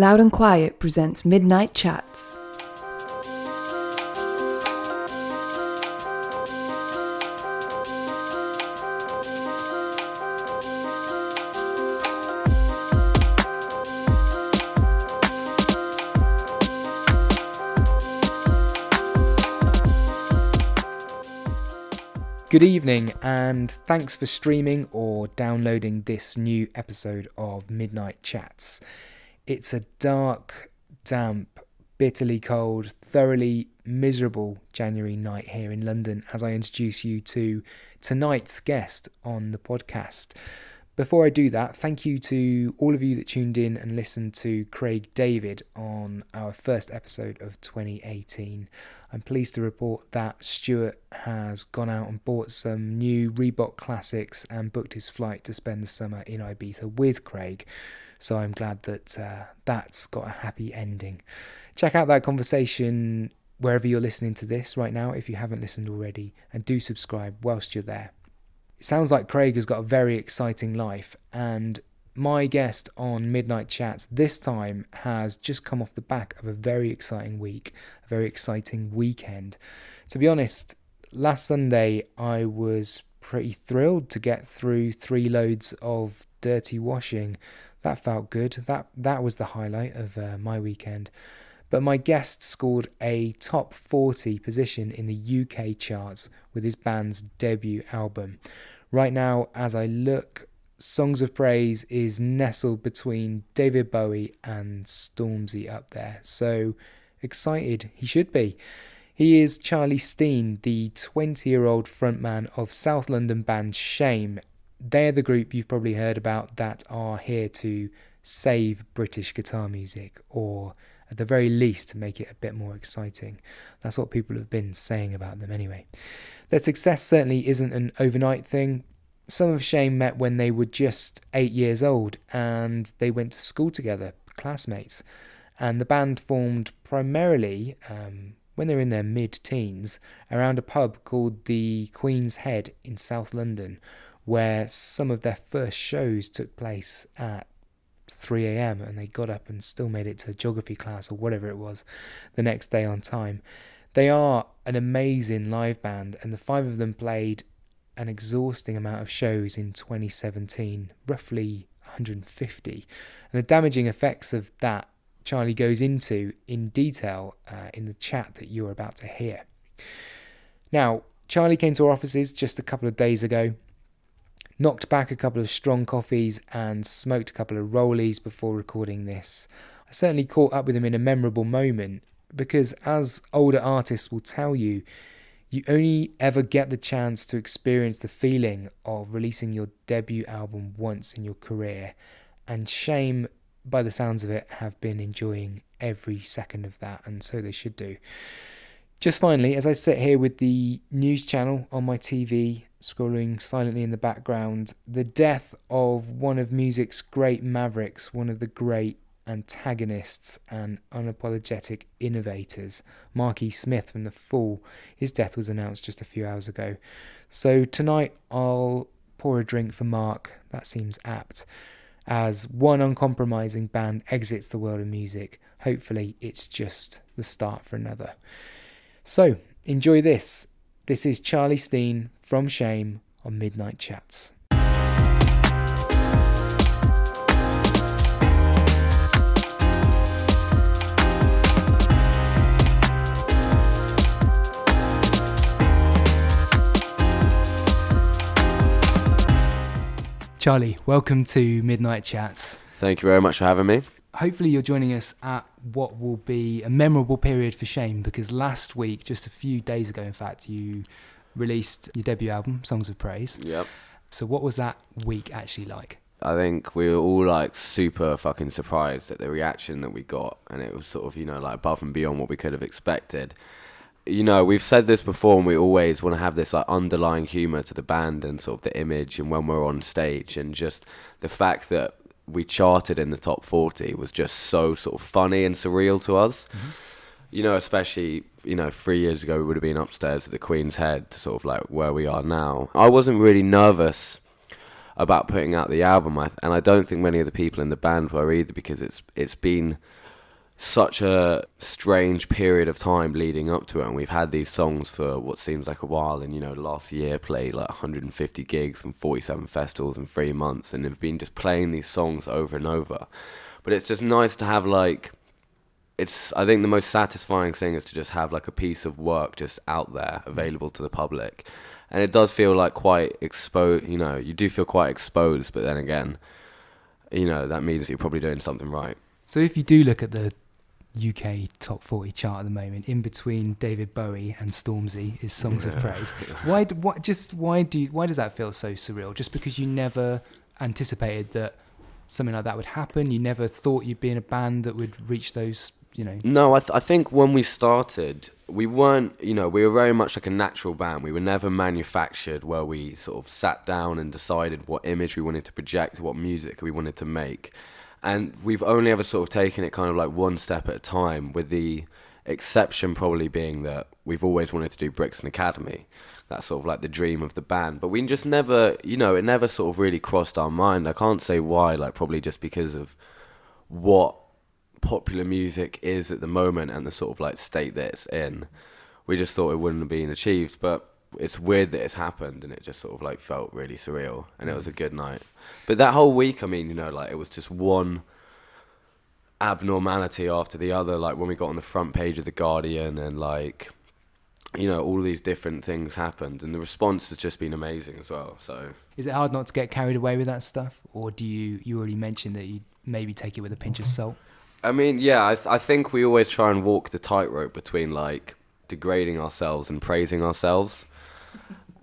Loud and Quiet presents Midnight Chats. Good evening, and thanks for streaming or downloading this new episode of Midnight Chats. It's a dark, damp, bitterly cold, thoroughly miserable January night here in London as I introduce you to tonight's guest on the podcast. Before I do that, thank you to all of you that tuned in and listened to Craig David on our first episode of 2018. I'm pleased to report that Stuart has gone out and bought some new Reebok classics and booked his flight to spend the summer in Ibiza with Craig. So I'm glad that that's got a happy ending. Check out that conversation wherever you're listening to this right now if you haven't listened already, and do subscribe whilst you're there. It sounds like Craig has got a very exciting life, and my guest on Midnight Chats this time has just come off the back of a very exciting week, a very exciting weekend. To be honest, last Sunday I was pretty thrilled to get through 3 loads of dirty washing. That felt good. That was the highlight of my weekend. But my guest scored a top 40 position in the UK charts with his band's debut album. Right now, as I look, Songs of Praise is nestled between David Bowie and Stormzy up there. So excited he should be. He is Charlie Steen, the 20-year-old frontman of South London band Shame. They're the group you've probably heard about that are here to save British guitar music, or at the very least to make it a bit more exciting. That's what people have been saying about them anyway. Their success certainly isn't an overnight thing. Some of Shame met when they were just 8 years old and they went to school together, classmates. And the band formed primarily, when they were in their mid-teens, around a pub called the Queen's Head in South London, where some of their first shows took place at 3 a.m. and they got up and still made it to geography class or whatever it was the next day on time. They are an amazing live band, and the 5 of them played an exhausting amount of shows in 2017, roughly 150. And the damaging effects of that Charlie goes into in detail in the chat that you're about to hear. Now, Charlie came to our offices just a couple of days ago, knocked back a couple of strong coffees and smoked a couple of rollies before recording this. I certainly caught up with him in a memorable moment because, as older artists will tell you, you only ever get the chance to experience the feeling of releasing your debut album once in your career, and Shame, by the sounds of it, have been enjoying every second of that, and so they should do. Just finally, as I sit here with the news channel on my TV, scrolling silently in the background, the death of one of music's great mavericks, one of the great antagonists and unapologetic innovators, Marky Smith from The Fall. His death was announced just a few hours ago. So tonight I'll pour a drink for Mark. That seems apt. As one uncompromising band exits the world of music, hopefully it's just the start for another. So enjoy this. This is Charlie Steen from Shame on Midnight Chats. Charlie, welcome to Midnight Chats. Thank you very much for having me. Hopefully you're joining us at what will be a memorable period for Shame, because last week, just a few days ago in fact, you released your debut album, Songs of Praise. Yep. So what was that week actually like? I think we were all super fucking surprised at the reaction that we got, and it was sort of, above and beyond what we could have expected. We've said this before, and we always want to have this underlying humour to the band and sort of the image and when we're on stage, and just the fact that we charted in the top 40 was just so sort of funny and surreal to us. Mm-hmm. Especially, 3 years ago we would have been upstairs at the Queen's Head, sort of like where we are now. I wasn't really nervous about putting out the album, and I don't think many of the people in the band were either, because it's been such a strange period of time leading up to it, and we've had these songs for what seems like a while, and last year played like 150 gigs and 47 festivals in 3 months, and have been just playing these songs over and over. But it's just nice to have I think the most satisfying thing is to just have like a piece of work just out there available to the public. And it does feel like quite exposed, you do feel quite exposed, but then again, that means you're probably doing something right. So if you do look at the UK top 40 chart at the moment, in between David Bowie and Stormzy is Songs of Praise. Why does that feel so surreal? Just because you never anticipated that something like that would happen? You never thought you'd be in a band that would reach those, No, I think when we started, we weren't, we were very much like a natural band. We were never manufactured, where we sort of sat down and decided what image we wanted to project, what music we wanted to make. And we've only ever sort of taken it kind of like one step at a time, with the exception probably being that we've always wanted to do Brixton Academy. That's sort of like the dream of the band. But we just never, it never sort of really crossed our mind. I can't say why, probably just because of what popular music is at the moment and the sort of like state that it's in. We just thought it wouldn't have been achieved, but it's weird that it's happened, and it just sort of like felt really surreal, and it was a good night. But that whole week, it was just one abnormality after the other, like when we got on the front page of The Guardian, and all these different things happened, and the response has just been amazing as well. So is it hard not to get carried away with that stuff, or do you already mentioned that you maybe take it with a pinch of salt? I think we always try and walk the tightrope between degrading ourselves and praising ourselves.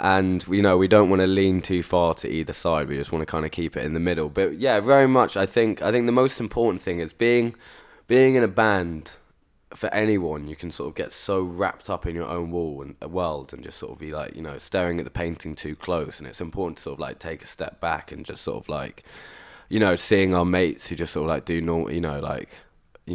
And we don't want to lean too far to either side. We just want to kind of keep it in the middle. But yeah, very much I think the most important thing is being in a band. For anyone, you can sort of get so wrapped up in your own world and just sort of be staring at the painting too close. And it's important to sort of take a step back and just sort of seeing our mates who just sort of do normal,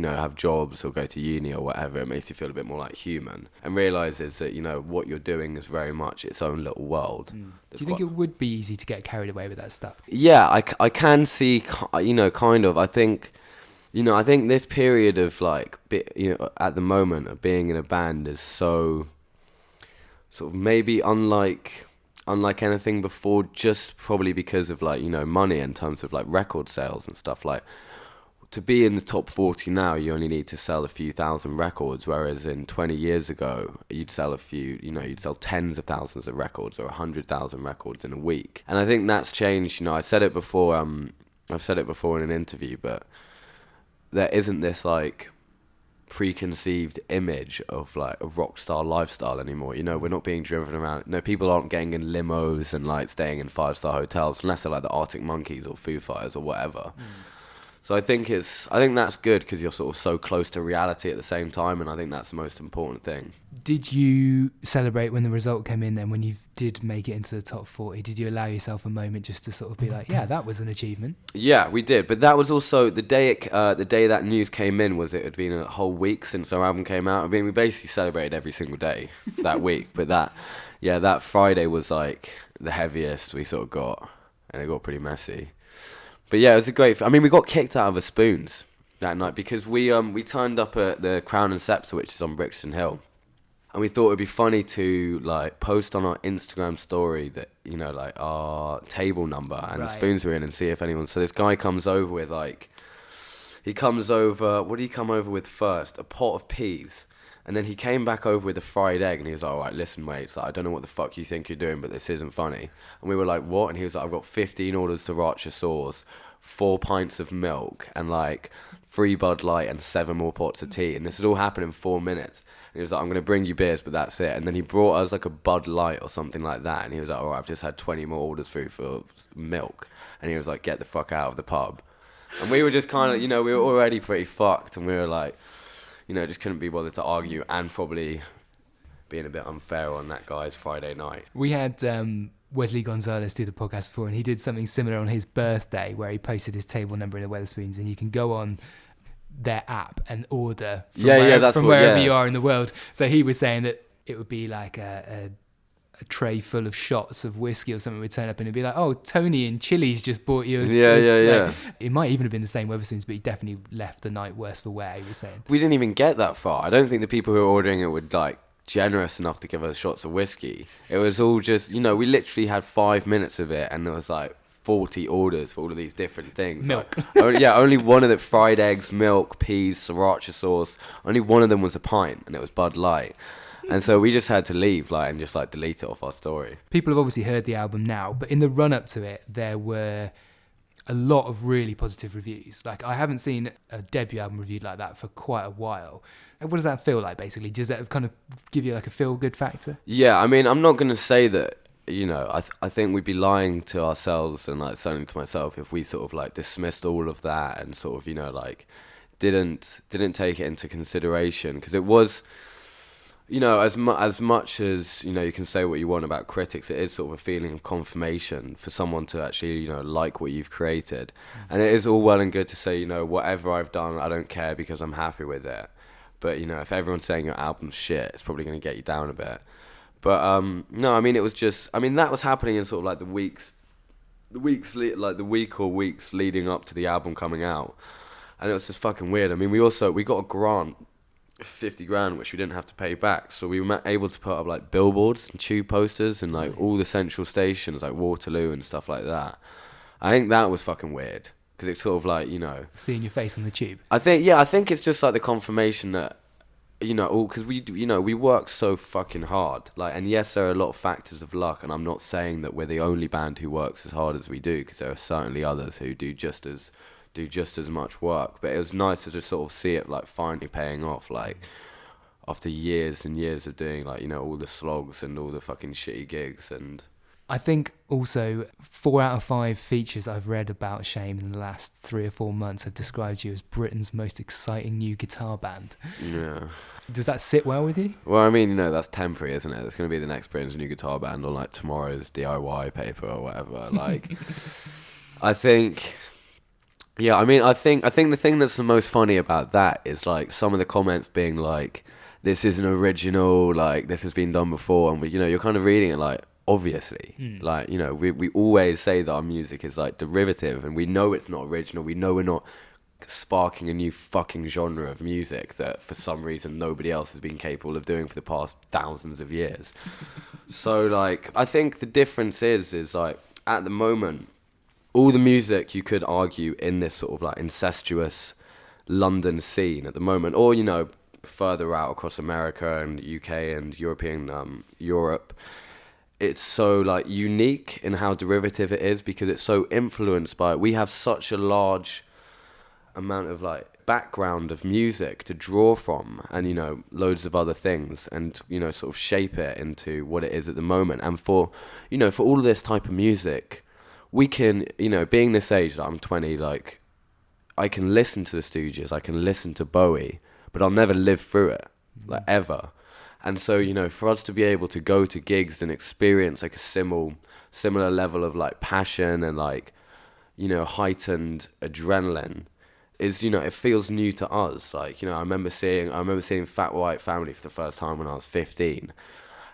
have jobs or go to uni or whatever. It makes you feel a bit more like human, and realises that what you're doing is very much its own little world. Do you think it would be easy to get carried away with that stuff? Yeah, I can see, kind of. I think this period of at the moment of being in a band is so sort of maybe unlike anything before, just probably because of money in terms of record sales and stuff. To be in the top 40 now, you only need to sell a few thousand records, whereas in 20 years ago, you'd sell you'd sell tens of thousands of records or 100,000 records in a week. And I think that's changed. I said it before, I've said it before in an interview, but there isn't this preconceived image of a rock star lifestyle anymore. We're not being driven around. People aren't getting in limos and staying in 5-star hotels unless they're the Arctic Monkeys or Foo Fighters or whatever. So I think that's good, because you're sort of so close to reality at the same time, and I think that's the most important thing. Did you celebrate when the result came in then, when you did make it into the top 40? Did you allow yourself a moment just to sort of be yeah, that was an achievement? Yeah, we did. But that was also the day that news came in, it had been a whole week since our album came out. We basically celebrated every single day that week. But that Friday was the heaviest we sort of got, and it got pretty messy. But yeah, it was a great... we got kicked out of the Spoons that night because we turned up at the Crown and Scepter, which is on Brixton Hill. And we thought it'd be funny to post on our Instagram story that, our table number and the Spoons were in, and see if anyone... So this guy comes over with what did he come over with first? A pot of peas. And then he came back over with a fried egg, and he was like, all right, listen, mate, I don't know what the fuck you think you're doing, but this isn't funny. And we were like, what? And he was like, I've got 15 orders of sriracha sauce, 4 pints of milk, and 3 Bud Light and 7 more pots of tea. And this had all happened in 4 minutes. And he was like, I'm going to bring you beers, but that's it. And then he brought us a Bud Light or something like that. And he was like, all right, I've just had 20 more orders through for milk. And he was like, get the fuck out of the pub. And we were just kind of, we were already pretty fucked. And we were like... just couldn't be bothered to argue, and probably being a bit unfair on that guy's Friday night. We had Wesley Gonzalez do the podcast before, and he did something similar on his birthday where he posted his table number in the Wetherspoons, and you can go on their app and order from wherever you are in the world. So he was saying that it would be a a tray full of shots of whiskey or something would turn up and it'd be like, oh, Tony in Chili's just bought you Yeah. It might even have been the same Wetherspoons, but he definitely left the night worse for wear, he was saying. We didn't even get that far. I don't think the people who were ordering it were like generous enough to give us shots of whiskey. It was all just, we literally had 5 minutes of it and there was like 40 orders for all of these different things. Milk. Like, only one of the fried eggs, milk, peas, sriracha sauce. Only one of them was a pint and it was Bud Light. And so we just had to leave and just delete it off our story. People have obviously heard the album now, but in the run-up to it, there were a lot of really positive reviews. Like, I haven't seen a debut album reviewed like that for quite a while. What does that feel like, basically? Does that kind of give you like a feel-good factor? Yeah, I mean, I'm not going to say that, I think we'd be lying to ourselves and certainly to myself if we sort of dismissed all of that and sort of, didn't take it into consideration. Because it was... as much as, you can say what you want about critics, it is sort of a feeling of confirmation for someone to actually, like what you've created. And it is all well and good to say, whatever I've done, I don't care because I'm happy with it. But, if everyone's saying your album's shit, it's probably going to get you down a bit. But, no, I mean, it was just, that was happening in sort of the week or weeks leading up to the album coming out. And it was just fucking weird. I mean, we got a grant, 50 grand, which we didn't have to pay back, so we were able to put up billboards and tube posters and all the central stations like Waterloo and stuff like that. I think that was fucking weird because it's sort of seeing your face on the tube. I think it's just the confirmation that because we work so fucking hard, and yes, there are a lot of factors of luck, and I'm not saying that we're the only band who works as hard as we do, because there are certainly others who do just as much work. But it was nice to just sort of see it finally paying off, after years and years of doing all the slogs and all the fucking shitty gigs. And I think also 4 out of 5 features I've read about Shame in the last 3 or 4 months have described you as Britain's most exciting new guitar band. Yeah. Does that sit well with you? Well, I mean, that's temporary, isn't it? It's going to be the next Britain's new guitar band on tomorrow's DIY paper or whatever. I think... Yeah, I mean, I think the thing that's the most funny about that is some of the comments being this isn't original, this has been done before, and you're kind of reading it obviously, we always say that our music is derivative, and we know it's not original. We know we're not sparking a new fucking genre of music that for some reason nobody else has been capable of doing for the past thousands of years. So I think the difference is at the moment, all the music you could argue in this sort of incestuous London scene at the moment, or further out across America and UK and European Europe, it's so unique in how derivative it is because it's so influenced by, we have such a large amount of background of music to draw from, and loads of other things, and sort of shape it into what it is at the moment. And for all of this type of music, we can, being this age, I'm 20, I can listen to the Stooges, I can listen to Bowie, but I'll never live through it, ever. And so, for us to be able to go to gigs and experience a similar level of passion and heightened adrenaline is, it feels new to us. I remember seeing Fat White Family for the first time when I was 15.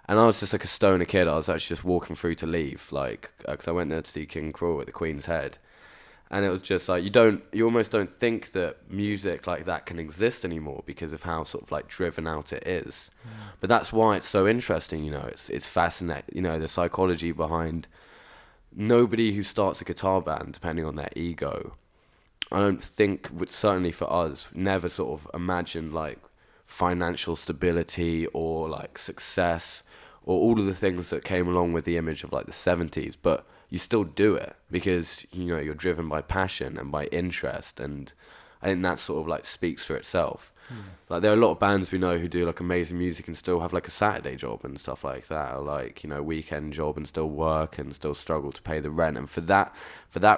And I was just a stoner kid. I was actually just walking through to leave, because I went there to see King Cruel at the Queen's Head. And it was just you almost don't think that music like that can exist anymore because of how sort of driven out it is. Yeah. But that's why it's so interesting, it's fascinating, the psychology behind nobody who starts a guitar band, depending on their ego, I don't think would, certainly for us, never sort of imagine financial stability or success or all of the things that came along with the image of the 70s, but you still do it because you're driven by passion and by interest, and I think that sort of speaks for itself. There are a lot of bands we know who do amazing music and still have a Saturday job and stuff like that, or weekend job and still work and still struggle to pay the rent, and for that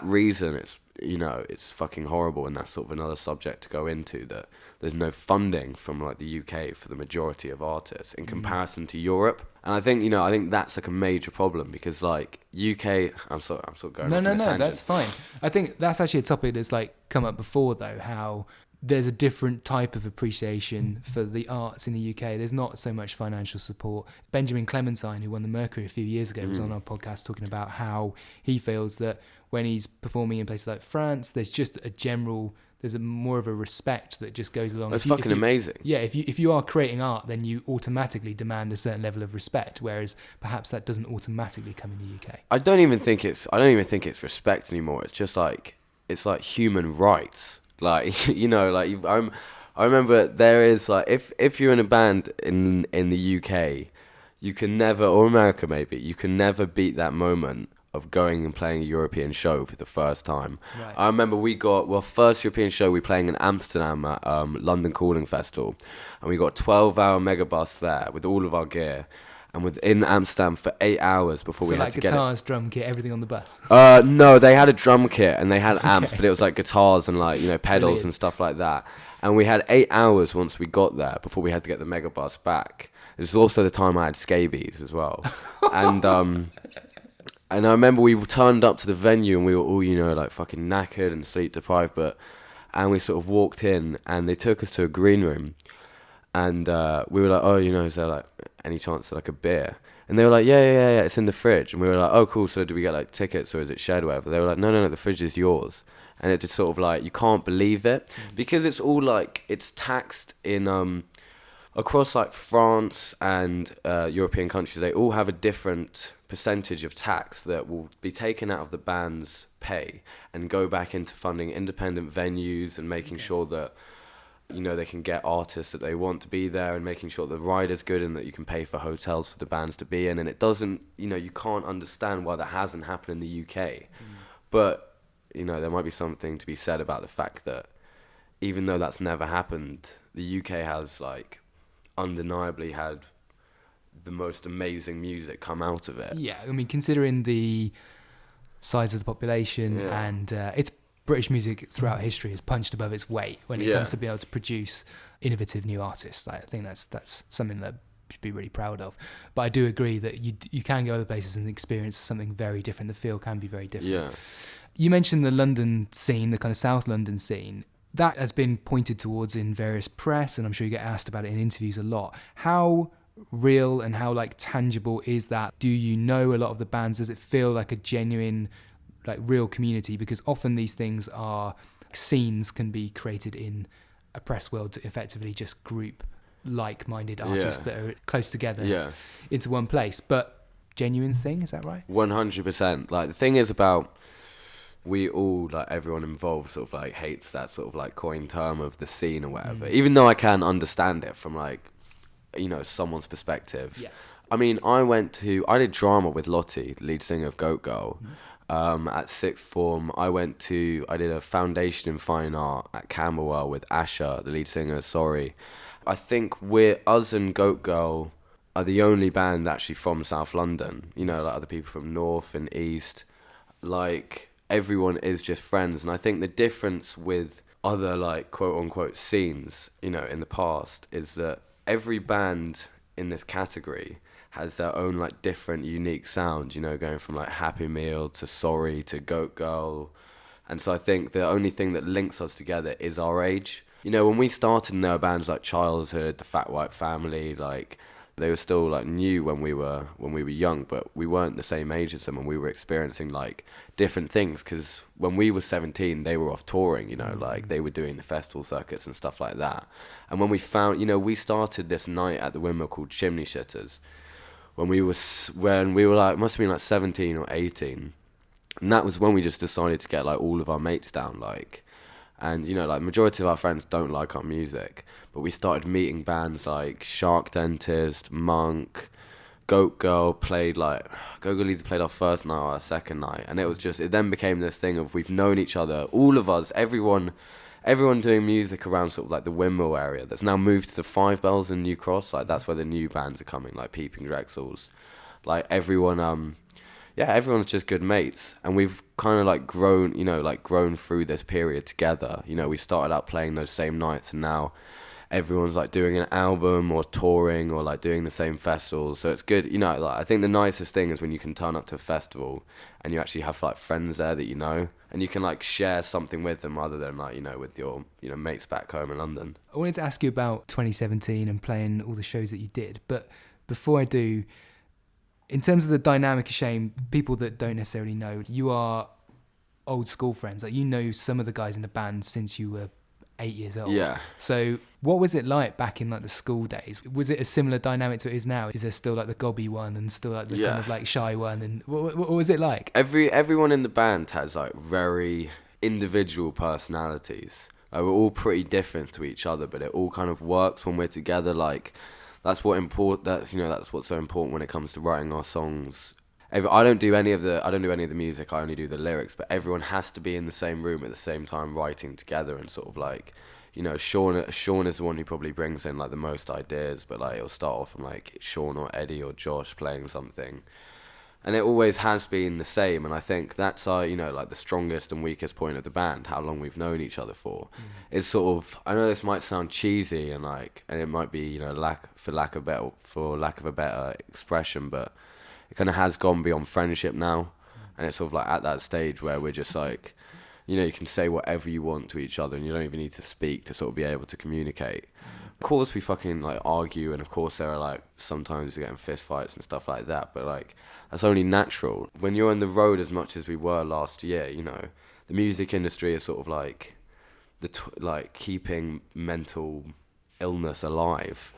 reason it's fucking horrible, and that's sort of another subject to go into, that there's no funding from the UK for the majority of artists in comparison to Europe. And I think that's a major problem because UK, I'm sort of going off on a tangent. No, that's fine. I think that's actually a topic that's come up before though, how there's a different type of appreciation for the arts in the UK. There's not so much financial support. Benjamin Clementine, who won the Mercury a few years ago, was on our podcast talking about how he feels that when he's performing in places like France, there's just there's more of a respect that just goes along. That's fucking amazing. Yeah, if you are creating art, then you automatically demand a certain level of respect, whereas perhaps that doesn't automatically come in the UK. I don't even think it's respect anymore. It's just like, it's like human rights. Like, you know, like I remember there is like, if you're in a band in the UK, you can never, or America maybe, you can never beat that moment of going and playing a European show for the first time. Right. I remember first European show we playing in Amsterdam at London Calling Festival, and we got 12-hour megabus there with all of our gear, and within Amsterdam for 8 hours before we had to get it. So like guitars, drum kit, everything on the bus? No, they had a drum kit and they had amps, but it was like guitars and like, you know, pedals Brilliant. And stuff like that. And we had 8 hours once we got there before we had to get the megabus back. This was also the time I had scabies as well. And I remember we turned up to the venue and we were all, you know, like fucking knackered and sleep deprived, and we sort of walked in and they took us to a green room. And we were like, oh, you know, is there like any chance of like a beer? And they were like, yeah, it's in the fridge. And we were like, oh, cool. So do we get like tickets or is it shared or whatever? They were like, no, the fridge is yours. And it just sort of like, you can't believe it because it's all like, it's taxed in across like France and European countries. They all have a different percentage of tax that will be taken out of the band's pay and go back into funding independent venues and making sure that, you know, they can get artists that they want to be there and making sure the ride is good and that you can pay for hotels for the bands to be in. And it doesn't, you know, you can't understand why that hasn't happened in the UK. But, you know, there might be something to be said about the fact that even though that's never happened, the UK has, like, undeniably had the most amazing music come out of it. Yeah, I mean, considering the size of the population and it's British music throughout history has punched above its weight when it comes to be able to produce innovative new artists. Like, I think that's something that should be really proud of. But I do agree that you can go other places and experience something very different. The feel can be very different. Yeah. You mentioned the London scene, the kind of South London scene. That has been pointed towards in various press, and I'm sure you get asked about it in interviews a lot. How real and how like tangible is that? Do you know a lot of the bands? Does it feel like a genuine, like real community? Because often these things are, scenes can be created in a press world to effectively just group like-minded artists that are close together into one place. But genuine thing, is that right? 100%. Like, the thing is about, we all, like, everyone involved sort of like hates that sort of like coin term of the scene or whatever, even though I can understand it from like, you know, someone's perspective. I mean, I did drama with Lottie, the lead singer of Goat Girl. At sixth form, I did a foundation in fine art at Camberwell with Asher, the lead singer of Sorry. I think us and Goat Girl are the only band actually from South London. You know, like other people from North and East, like everyone is just friends. And I think the difference with other like quote unquote scenes, you know, in the past is that every band in this category has their own like different unique sound, you know, going from like Happy Meal to Sorry to Goat Girl. And so I think the only thing that links us together is our age. You know, when we started, there were bands like Childhood, The Fat White Family, like they were still like new when we were young, but we weren't the same age as them, and we were experiencing like different things, because when we were 17 they were off touring, you know, like they were doing the festival circuits and stuff like that. And when we found, you know, we started this night at the Windmill called Chimney Shitters when we were like, must have been like 17 or 18, and that was when we just decided to get like all of our mates down, like. And, you know, like, majority of our friends don't like our music, but we started meeting bands like Shark Dentist, Monk, Goat Girl played, like, Goat Girl either played our first night or our second night, and it then became this thing of we've known each other, all of us, everyone doing music around sort of like the Windmill area that's now moved to the Five Bells in New Cross, like, that's where the new bands are coming, like Peeping Drexels, like, everyone, everyone's just good mates, and we've kind of like grown through this period together. You know, we started out playing those same nights, and now everyone's like doing an album or touring or like doing the same festivals. So it's good, you know, like I think the nicest thing is when you can turn up to a festival and you actually have like friends there that you know, and you can like share something with them rather than like, you know, with your, you know, mates back home in London. I wanted to ask you about 2017 and playing all the shows that you did, but before I do, in terms of the dynamic of Shame, people that don't necessarily know, you are old school friends. Like, you know some of the guys in the band since you were 8 years old. Yeah. So what was it like back in like the school days? Was it a similar dynamic to it is now? Is there still like the gobby one and still like the kind of like shy one? And what was it like? Everyone in the band has like very individual personalities. Like, we're all pretty different to each other, but it all kind of works when we're together. Like, that's what's so important when it comes to writing our songs. I don't do any of the music. I only do the lyrics. But everyone has to be in the same room at the same time, writing together, and sort of like, you know, Sean is the one who probably brings in like the most ideas. But like, it'll start off from like Sean or Eddie or Josh playing something, and it always has been the same. And I think that's our, you know, like the strongest and weakest point of the band. How long we've known each other for. It's sort of, I know this might sound cheesy and it might be, you know, for lack of a better expression, but it kind of has gone beyond friendship now, and it's sort of like at that stage where we're just like, you know, you can say whatever you want to each other, and you don't even need to speak to sort of be able to communicate. Of course, we fucking like argue, and of course there are like sometimes we get in fist fights and stuff like that, but like that's only natural. When you're on the road as much as we were last year, you know, the music industry is sort of like like keeping mental illness alive.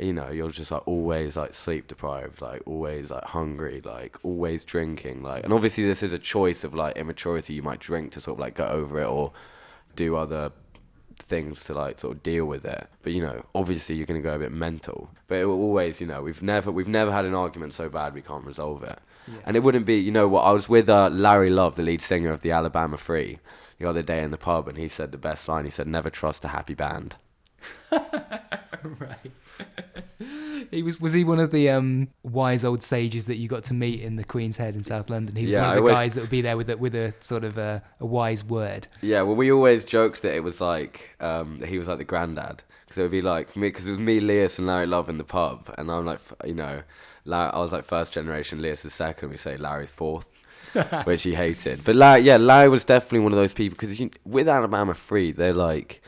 You know, you're just like always like sleep deprived, like always like hungry, like always drinking, like, and obviously this is a choice of like immaturity. You might drink to sort of like get over it or do other things to like sort of deal with it, but you know, obviously you're going to go a bit mental. But it will always, you know, we've never had an argument so bad we can't resolve it. And it wouldn't be, you know what, I was with Larry Love, the lead singer of the Alabama 3, the other day in the pub, and he said the best line. He said, "Never trust a happy band." Right. Was he one of the wise old sages that you got to meet in the Queen's Head in South London? He was one of the guys that would be there with a sort of a wise word. Yeah, well, we always joked that it was like he was like the granddad, because it would be like me, because it was me, Leas, and Larry Love in the pub, and I'm like, you know, I was like first generation, Leas is second. We say Larry's fourth, which he hated. But Larry was definitely one of those people, because with Alabama 3, they're like.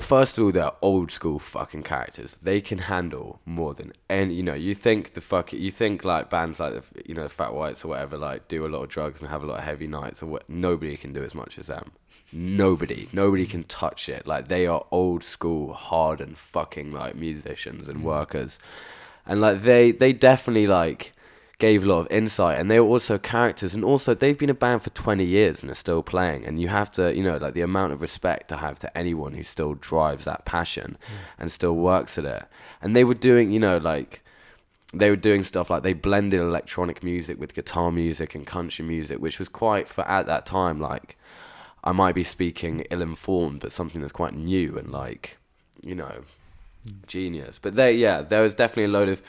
First of all, they're old school fucking characters. They can handle more than any. You know, you think like bands like the Fat Whites or whatever, like do a lot of drugs and have a lot of heavy nights or what. Nobody can do as much as them. Nobody can touch it. Like, they are old school, hard and fucking like musicians and workers, and like they definitely like gave a lot of insight, and they were also characters, and also they've been a band for 20 years and are still playing, and you have to, you know, like the amount of respect I have to anyone who still drives that passion and still works at it. And they were doing, you know, like they were doing stuff like they blended electronic music with guitar music and country music, which was quite, for at that time, like, I might be speaking ill-informed, but something that's quite new and like, you know, genius. But there was definitely a load of.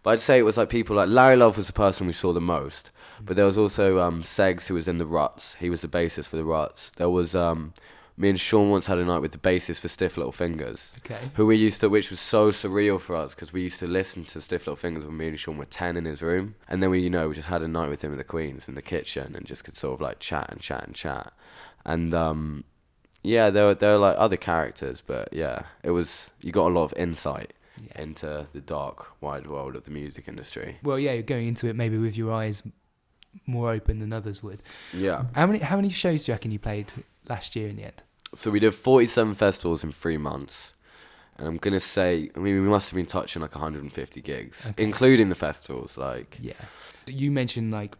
But I'd say it was like people like Larry Love was the person we saw the most. But there was also Seggs, who was in the Ruts. He was the bassist for the Ruts. There was me and Sean once had a night with the bassist for Stiff Little Fingers. Okay. Which was so surreal for us, because we used to listen to Stiff Little Fingers when me and Sean were 10 in his room. And then we just had a night with him at the Queen's in the kitchen and just could sort of like chat. And there were like other characters, but yeah, you got a lot of insight into the dark, wide world of the music industry. Well, yeah, you're going into it maybe with your eyes more open than others would. Yeah. How many shows do you reckon you played last year in the end? So we did 47 festivals in 3 months. And I'm going to say, I mean, we must have been touching like 150 gigs, including the festivals. Like, yeah. You mentioned like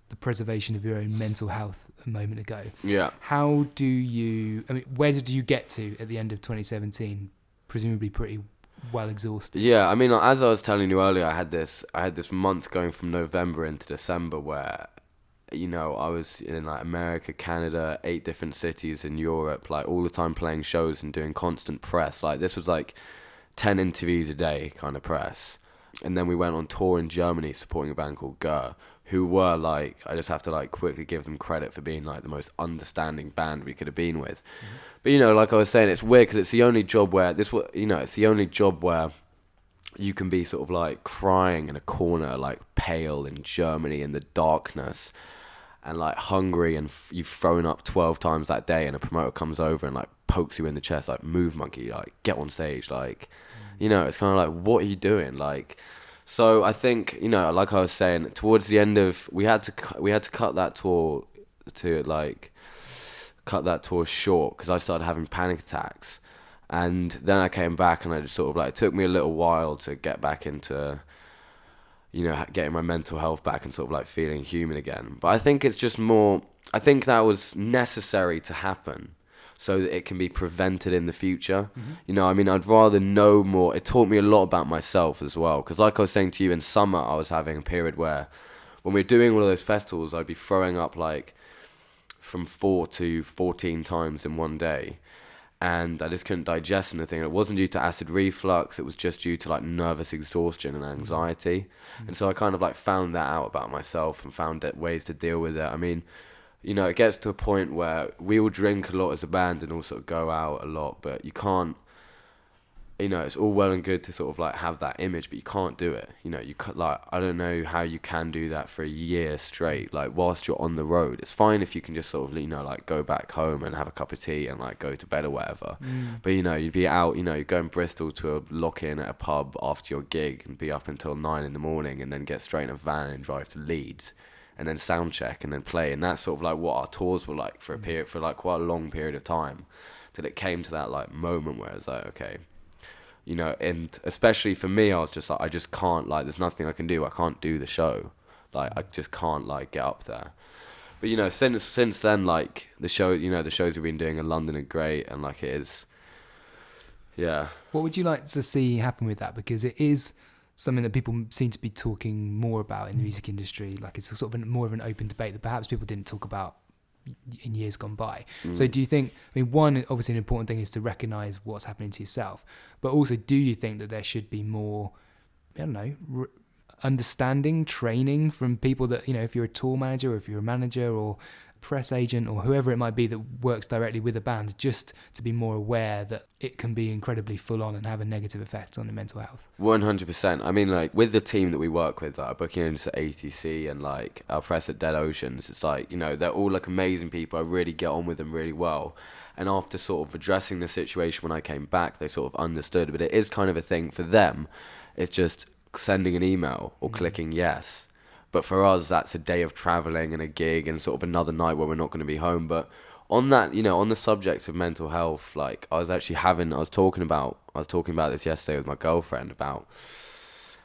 the preservation of your own mental health a moment ago. Yeah. Where did you get to at the end of 2017? Presumably pretty well exhausted. Yeah, I mean, as I was telling you earlier, I had this month going from November into December where, you know, I was in like America, Canada, 8 different cities in Europe, like all the time playing shows and doing constant press. Like, this was like 10 interviews a day kind of press. And then we went on tour in Germany supporting a band called Gurr, who were like, I just have to like quickly give them credit for being like the most understanding band we could have been with. But, you know, like I was saying, it's weird because it's the only job where it's the only job where you can be sort of like crying in a corner, like pale in Germany in the darkness, and like hungry, and you've thrown up 12 times that day, and a promoter comes over and like pokes you in the chest, like, move monkey, like get on stage, like, you know, it's kind of like, what are you doing, like. So I think, you know, like I was saying, towards the end of, we had to cut that tour short because I started having panic attacks. And then I came back, and I just sort of like, it took me a little while to get back into, you know, getting my mental health back and sort of like feeling human again. But I think it's just more, I think that was necessary to happen so that it can be prevented in the future. Mm-hmm. You know, I mean, I'd rather know more. It taught me a lot about myself as well. Because like I was saying to you, in summer, I was having a period where when we were doing all of those festivals, I'd be throwing up like from 4 to 14 times in one day. And I just couldn't digest anything. It wasn't due to acid reflux. It was just due to like nervous exhaustion and anxiety. Mm-hmm. And so I kind of like found that out about myself and found ways to deal with it. I mean, you know, it gets to a point where we all drink a lot as a band and all sort of go out a lot, but you can't, you know, it's all well and good to sort of like have that image, but you can't do it. You know, you could, like, I don't know how you can do that for a year straight, like whilst you're on the road. It's fine if you can just sort of, you know, like go back home and have a cup of tea and like go to bed or whatever. But, you know, you'd be out, you know, you'd go in Bristol to a lock-in at a pub after your gig and be up until 9 in the morning and then get straight in a van and drive to Leeds and then sound check and then play. And that's sort of like what our tours were like for a period, for like quite a long period of time, till it came to that like moment where it's like, okay, you know, and especially for me, I was just like, I just can't, like, there's nothing I can do. I can't do the show. Like, I just can't, like, get up there. But, you know, since then, like, the shows we've been doing in London are great, and, like, it is, yeah. What would you like to see happen with that? Because it is something that people seem to be talking more about in the music industry. Like, it's a sort of more of an open debate that perhaps people didn't talk about in years gone by. So do you think, I mean, one, obviously an important thing is to recognise what's happening to yourself, but also do you think that there should be more, I don't know, understanding, training from people that, you know, if you're a tour manager or if you're a manager or press agent or whoever it might be that works directly with a band, just to be more aware that it can be incredibly full on and have a negative effect on their mental health? 100%. I mean, like, with the team that we work with, like our booking agents at ATC and like our press at Dead Oceans, it's like, you know, they're all like amazing people. I really get on with them really well. And after sort of addressing the situation when I came back, they sort of understood. But it is kind of a thing for them. It's just sending an email or clicking yes. But for us, that's a day of travelling and a gig and sort of another night where we're not going to be home. But on that, you know, on the subject of mental health, like, I was talking about this yesterday with my girlfriend about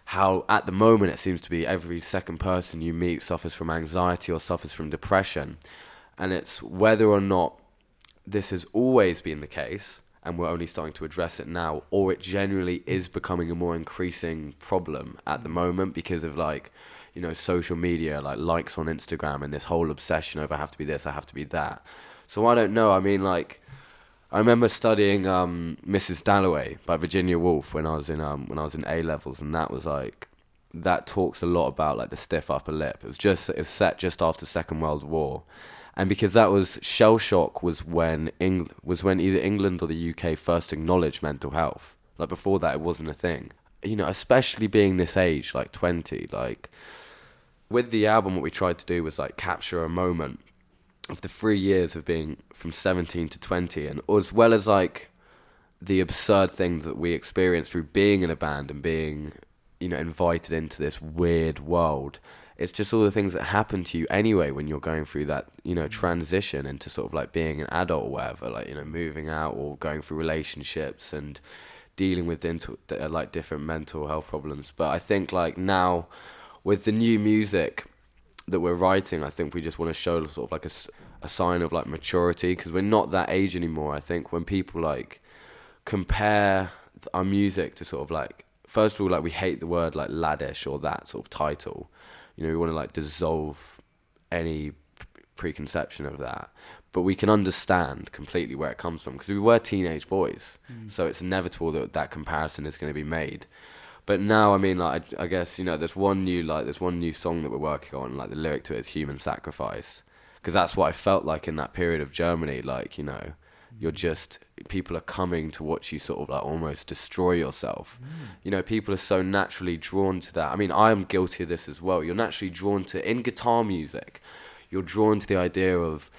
how at the moment it seems to be every second person you meet suffers from anxiety or suffers from depression. And it's whether or not this has always been the case and we're only starting to address it now, or it generally is becoming a more increasing problem at the moment because of, like, you know, social media, like likes on Instagram and this whole obsession over I have to be this, I have to be that. So I don't know. I mean, like, I remember studying Mrs. Dalloway by Virginia Woolf when I was in A levels, and that was like, that talks a lot about like the stiff upper lip. It was set just after Second World War, and because that was shell shock was when either England or the UK first acknowledged mental health. Like, before that, it wasn't a thing. You know, especially being this age, like 20, like, with the album, what we tried to do was like capture a moment of the 3 years of being from 17 to 20, and as well as like the absurd things that we experienced through being in a band and being, you know, invited into this weird world. It's just all the things that happen to you anyway when you're going through that, you know, transition into sort of like being an adult or whatever, like, you know, moving out or going through relationships and dealing with like different mental health problems. But I think like now with the new music that we're writing, I think we just want to show sort of like a sign of like maturity, because we're not that age anymore. I think when people like compare our music to sort of like, first of all, like, we hate the word like laddish or that sort of title. You know, we want to like dissolve any preconception of that, but we can understand completely where it comes from because we were teenage boys. So it's inevitable that comparison is going to be made. But now, I mean, like, I guess, you know, there's one new song that we're working on, like the lyric to it is human sacrifice, because that's what I felt like in that period of Germany. Like, you know, You're just, people are coming to watch you sort of like almost destroy yourself. You know, people are so naturally drawn to that. I mean, I am guilty of this as well. You're naturally drawn to, in guitar music, you're drawn to the idea of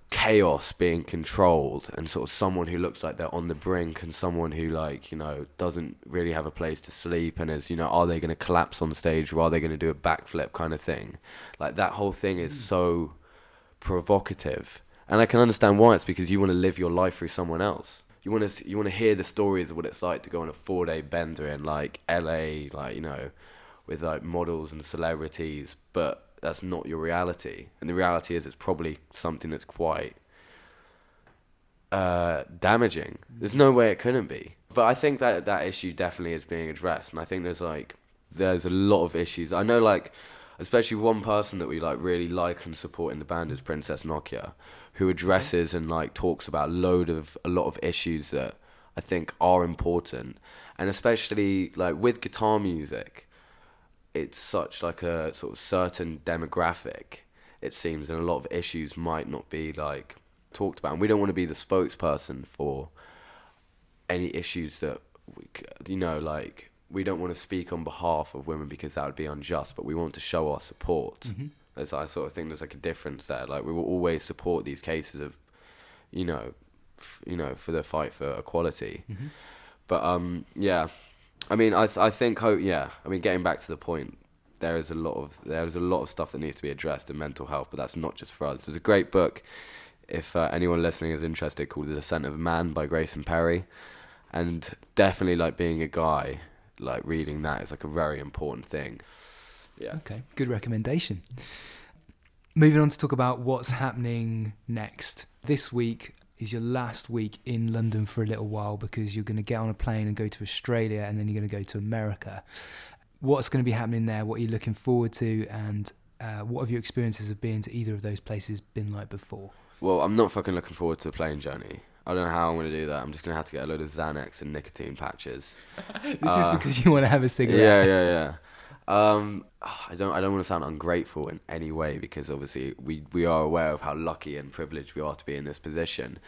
chaos being controlled, and sort of someone who looks like they're on the brink, and someone who, like, you know, doesn't really have a place to sleep, and is, you know, are they going to collapse on stage, or are they going to do a backflip kind of thing? Like, that whole thing is so provocative. And I can understand why. It's because you want to live your life through someone else. You want to hear the stories of what it's like to go on a 4-day bender in, like, LA, like, you know, with, like, models and celebrities, but that's not your reality. And the reality is, it's probably something that's quite damaging. There's no way it couldn't be. But I think that issue definitely is being addressed. And I think there's a lot of issues. I know, like, especially one person that we, like, really like and support in the band is Princess Nokia, who addresses and, like, talks about a lot of issues that I think are important. And especially, like, with guitar music, it's such, like, a sort of certain demographic, it seems, and a lot of issues might not be, like, talked about. And we don't want to be the spokesperson for any issues that, you know, like, we don't want to speak on behalf of women because that would be unjust, but we want to show our support. As I sort of think there's, like, a difference there. Like, we will always support these cases of, you know, for the fight for equality. But yeah, I mean, I think, yeah, I mean, getting back to the point, there is a lot of stuff that needs to be addressed in mental health, but that's not just for us. There's a great book, if anyone listening is interested, called The Descent of Man by Grayson Perry, and definitely, like, being a guy, like, reading that is, like, a very important thing. Yeah. Okay, good recommendation. Moving on to talk about what's happening next. This week is your last week in London for a little while, because you're going to get on a plane and go to Australia, and then you're going to go to America. What's going to be happening there? What are you looking forward to? And what have your experiences of being to either of those places been like before? Well, I'm not fucking looking forward to the plane journey. I don't know how I'm going to do that. I'm just going to have to get a load of Xanax and nicotine patches. This is because you want to have a cigarette. Yeah. I don't want to sound ungrateful in any way, because obviously we are aware of how lucky and privileged we are to be in this position.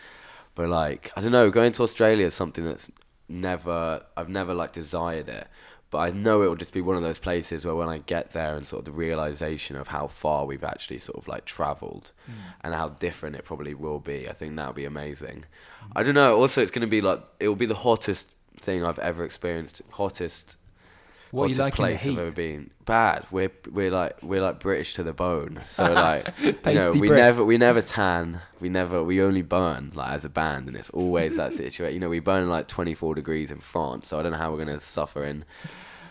But, like, I don't know, going to Australia is something that's I've never like desired it. But I know it will just be one of those places where when I get there and sort of the realization of how far we've actually sort of, like, traveled and how different it probably will be, I think that'll be amazing. I don't know. Also, it's going to be like, it will be the hottest thing I've ever experienced. Hottest place I've ever been. Bad. We're like British to the bone. So, like, you know, we never tan. We only burn, like, as a band, and it's always that situation. You know, we burn like 24 degrees in France, so I don't know how we're gonna suffer in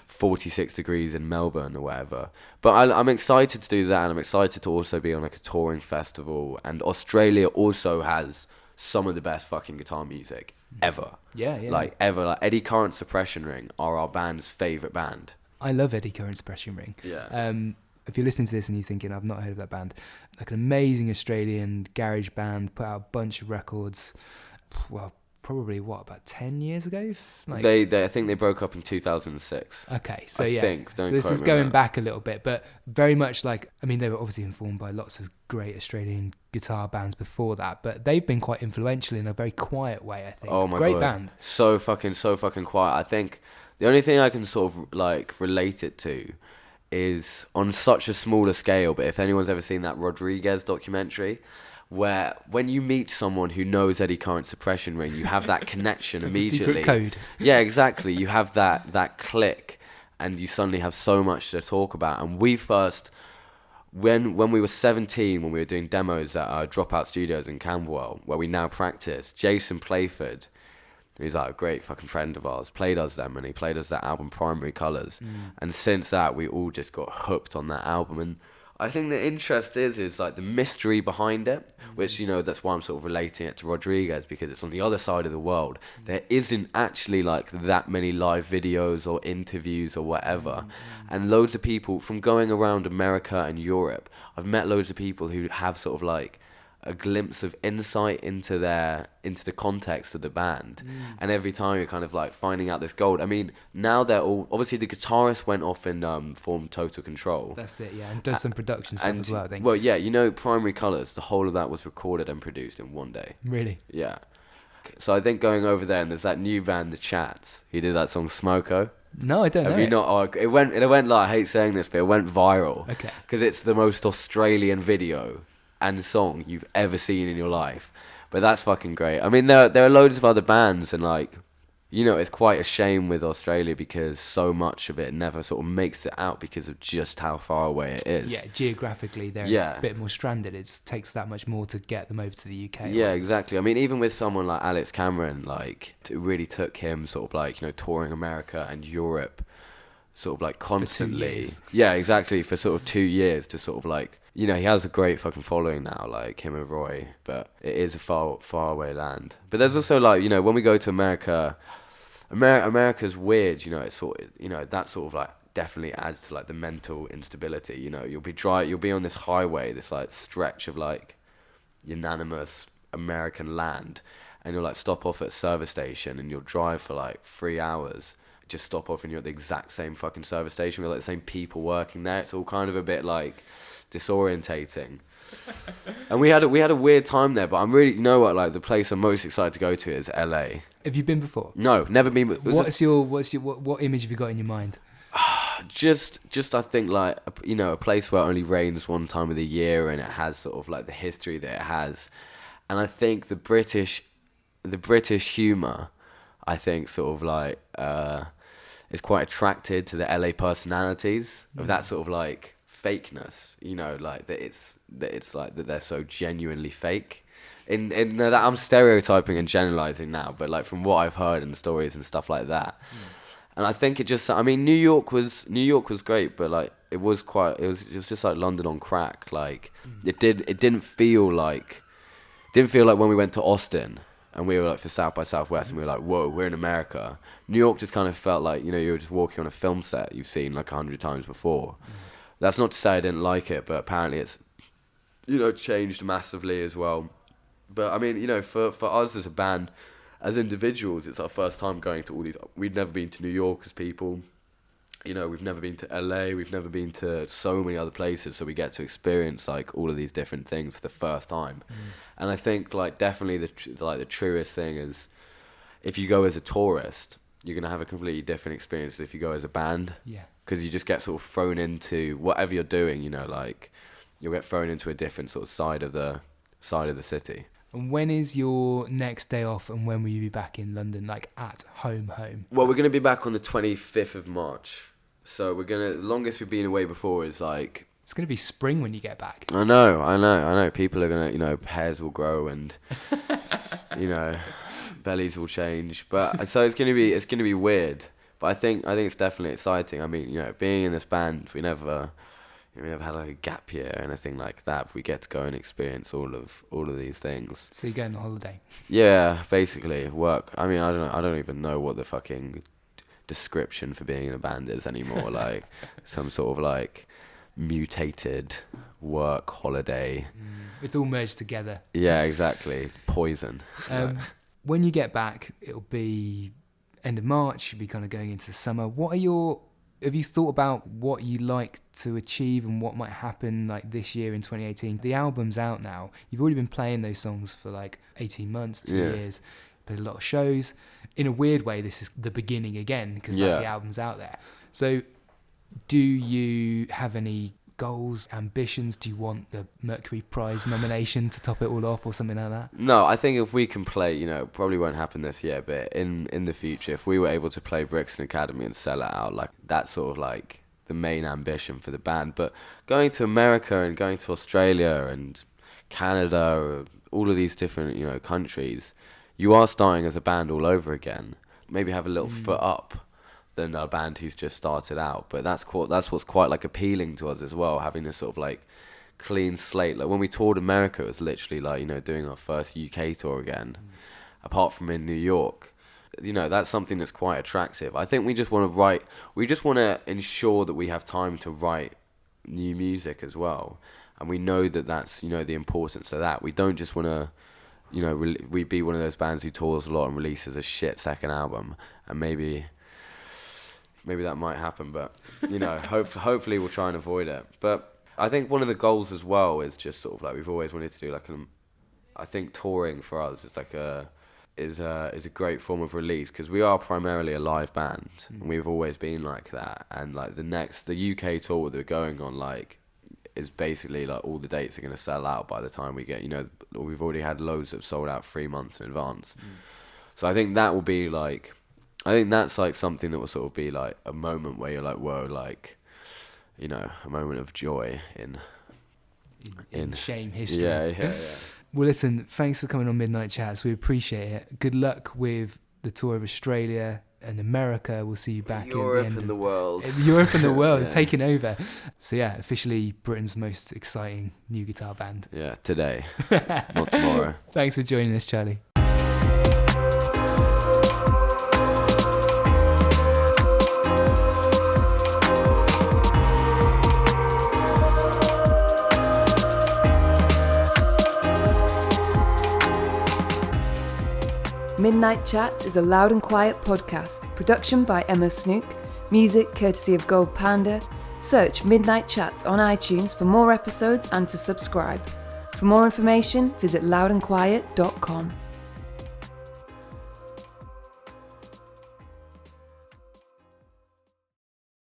46 degrees in Melbourne or whatever. But I'm excited to do that, and I'm excited to also be on, like, a touring festival. And Australia also has some of the best fucking guitar music ever. Yeah. Like, ever. Like, Eddie Current Suppression Ring are our band's favourite band. I love Eddie Current Suppression Ring. Yeah. If you're listening to this and you're thinking, I've not heard of that band, like, an amazing Australian garage band, put out a bunch of records, well, probably, about 10 years ago? Like, I think they broke up in 2006. Okay, so I think. So this is going back a little bit, but very much like, I mean, they were obviously informed by lots of great Australian guitar bands before that, but they've been quite influential in a very quiet way, I think. Oh my God. Great band. So fucking quiet. I think the only thing I can sort of, like, relate it to is on such a smaller scale, but if anyone's ever seen that Rodriguez documentary, where when you meet someone who knows Eddie Current Suppression Ring, you have that connection immediately. Secret code. Yeah, exactly. You have that click, and you suddenly have so much to talk about. And we first, when we were 17, when we were doing demos at Dropout Studios in Camberwell, where we now practice, Jason Playford, who's, like, a great fucking friend of ours, played us them, and he played us that album Primary Colours. And since that, we all just got hooked on that album. And I think the interest is like the mystery behind it, which, you know, that's why I'm sort of relating it to Rodriguez, because it's on the other side of the world. There isn't actually, like, that many live videos or interviews or whatever. And loads of people from going around America and Europe, I've met loads of people who have sort of, like, a glimpse of insight into the context of the band. And every time you're kind of, like, finding out this gold. I mean, now they're all, obviously the guitarist went off and formed Total Control. That's it, yeah, and does some production stuff as well, I think. Well, yeah, you know, Primary Colours, the whole of that was recorded and produced in one day. Really? Yeah. back. So I think going over there, and there's that new band, The Chats, who did that song Smoko. No, I don't know. Have you not? Oh, it went like, I hate saying this, but it went viral. Okay. Because it's the most Australian video and song you've ever seen in your life. But that's fucking great. I mean, there are loads of other bands, and like, you know, it's quite a shame with Australia because so much of it never sort of makes it out because of just how far away it is. Yeah, geographically they're a bit more stranded. It takes that much more to get them over to the UK. Yeah, exactly. I mean, even with someone like Alex Cameron, like, it really took him sort of like, you know, touring America and Europe sort of like constantly. For 2 years. Yeah, exactly. For sort of 2 years to sort of like, you know, he has a great fucking following now, like him and Roy, but it is a far away land. But there's also like, you know, when we go to America's weird, you know, it's sort of, you know, that sort of like definitely adds to like the mental instability. You know, you'll be on this highway, this like stretch of like unanimous American land, and you'll like stop off at a service station and you'll drive for like 3 hours, just stop off and you're at the exact same fucking service station with like the same people working there. It's all kind of a bit like disorientating. And we had a weird time there, but I'm really, you know what, like the place I'm most excited to go to is LA. Have you been before? No, never been. What image have you got in your mind? Just I think like, you know, a place where it only rains one time of the year and it has sort of like the history that it has. And I think the British humour, I think sort of like is quite attracted to the LA personalities of that sort of like fakeness, you know, like that it's like that they're so genuinely fake. In that I'm stereotyping and generalizing now, but like from what I've heard in the stories and stuff like that. And I think it just, I mean, New York was great, but like it was just like London on crack. Like it didn't feel like when we went to Austin and we were like for South by Southwest and we were like, whoa, we're in America. New York just kind of felt like, you know, you were just walking on a film set you've seen like 100 times before. That's not to say I didn't like it, but apparently it's, you know, changed massively as well. But I mean, you know, for us as a band, as individuals, it's our first time going to all these. We'd never been to New York as people. You know, we've never been to LA. We've never been to so many other places. So we get to experience like all of these different things for the first time. And I think like definitely the truest thing is if you go as a tourist, you're gonna have a completely different experience than if you go as a band. Yeah. Because you just get sort of thrown into whatever you're doing. You know, like you'll get thrown into a different sort of side of the city. And when is your next day off, and when will you be back in London, like at home? Well, we're going to be back on the 25th of March. So the longest we've been away before is like... It's going to be spring when you get back. I know. People are going to, you know, hairs will grow and, you know, bellies will change. But so it's going to be weird. But I think it's definitely exciting. I mean, you know, being in this band, we never had like a gap year or anything like that. We get to go and experience all of these things. So you're going on holiday? Yeah, basically work. I mean, I don't even know what the fucking description for being in a band is anymore. Like some sort of like mutated work holiday. It's all merged together. Yeah, exactly. Poison. When you get back, it'll be end of March. You'll be kind of going into the summer. Have you thought about what you like to achieve and what might happen like this year in 2018? The album's out now. You've already been playing those songs for like 18 months, 2 years. Played a lot of shows. In a weird way, this is the beginning again because like, the album's out there. So do you have any goals, ambitions? Do you want the Mercury Prize nomination to top it all off or something like that? No, I think if we can play, you know, it probably won't happen this year, but in the future, if we were able to play Brixton Academy and sell it out, like that's sort of like the main ambition for the band. But going to America and going to Australia and Canada, all of these different, you know, countries, you are starting as a band all over again. Maybe have a little foot up than a band who's just started out, but that's what's quite like appealing to us as well, having this sort of like clean slate. Like when we toured America, it was literally like, you know, doing our first UK tour again, apart from in New York. You know, that's something that's quite attractive. I think we just want to ensure that we have time to write new music as well, and we know that that's, you know, the importance of that. We don't just want to, you know, we be one of those bands who tours a lot and releases a shit second album, and maybe that might happen, but, you know, hopefully we'll try and avoid it. But I think one of the goals as well is just sort of like we've always wanted to do like I think touring for us is like is a great form of release, because we are primarily a live band, and we've always been like that. And like the UK tour that we're going on, like, is basically like all the dates are going to sell out by the time we get, you know, we've already had loads that have sold out 3 months in advance. So I think that will be like, I think that's like something that will sort of be like a moment where you're like, whoa, like, you know, a moment of joy in Shame history. Yeah. Well, listen, thanks for coming on Midnight Chats. We appreciate it. Good luck with the tour of Australia and America. We'll see you back Europe in the end and the world. Europe and the world, Yeah. taking over. So yeah, officially Britain's most exciting new guitar band. Yeah, today, not tomorrow. Thanks for joining us, Charlie. Midnight Chats is a Loud and Quiet podcast. Production by Emma Snook. Music courtesy of Gold Panda. Search Midnight Chats on iTunes for more episodes and to subscribe. For more information, visit loudandquiet.com.